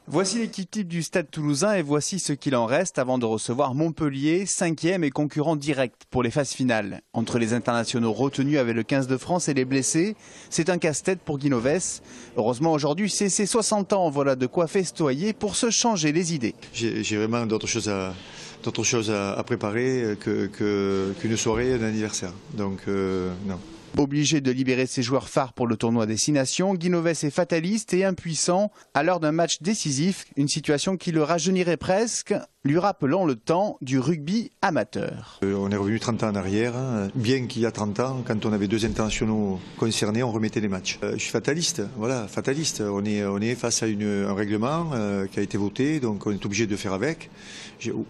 Voici l'équipe type du Stade Toulousain et voici ce qu'il en reste avant de recevoir Montpellier, 5e et concurrent direct pour les phases finales. Entre les internationaux retenus avec le 15 de France et les blessés, c'est un casse-tête pour Guinoves. Heureusement aujourd'hui, c'est ses 60 ans, voilà de quoi festoyer pour se changer les idées. J'ai vraiment d'autres choses à préparer qu'une soirée, un anniversaire. Donc non. Obligé de libérer ses joueurs phares pour le tournoi Destination, Guinoves est fataliste et impuissant à l'heure d'un match décisif, une situation qui le rajeunirait presque, lui rappelant le temps du rugby amateur. On est revenu 30 ans en arrière, bien qu'il y a 30 ans, quand on avait 2 internationaux concernés, on remettait les matchs. Je suis fataliste, voilà, fataliste. On est face à un règlement qui a été voté, donc on est obligé de faire avec.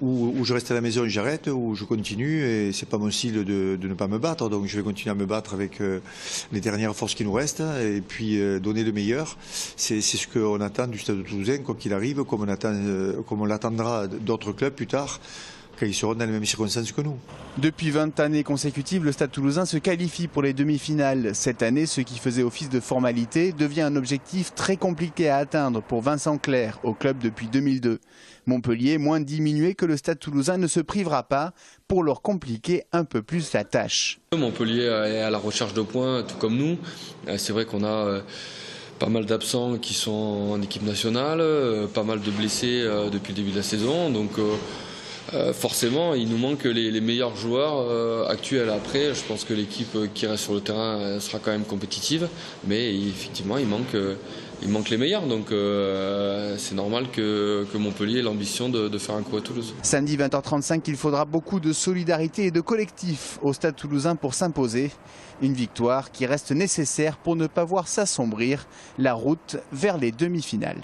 Ou je reste à la maison et j'arrête, ou je continue, et c'est pas mon style de ne pas me battre, donc je vais continuer à me battre avec les dernières forces qui nous restent, et puis donner le meilleur. C'est ce qu'on attend du Stade Toulousain, quoi qu'il arrive, comme on l'attendra d'autres clubs plus tard, quand ils seront dans les mêmes circonstances que nous. Depuis 20 années consécutives, le Stade Toulousain se qualifie pour les demi-finales. Cette année, ce qui faisait office de formalité devient un objectif très compliqué à atteindre pour Vincent Clerc, au club depuis 2002. Montpellier, moins diminué que le Stade Toulousain, ne se privera pas pour leur compliquer un peu plus la tâche. Montpellier est à la recherche de points, tout comme nous. C'est vrai qu'on a pas mal d'absents qui sont en équipe nationale, pas mal de blessés depuis le début de la saison. Donc forcément, il nous manque les meilleurs joueurs actuels. Après, je pense que l'équipe qui reste sur le terrain sera quand même compétitive, mais effectivement, il manque les meilleurs. Donc c'est normal que Montpellier ait l'ambition de faire un coup à Toulouse. Samedi 20h35, il faudra beaucoup de solidarité et de collectif au Stade Toulousain pour s'imposer. Une victoire qui reste nécessaire pour ne pas voir s'assombrir la route vers les demi-finales.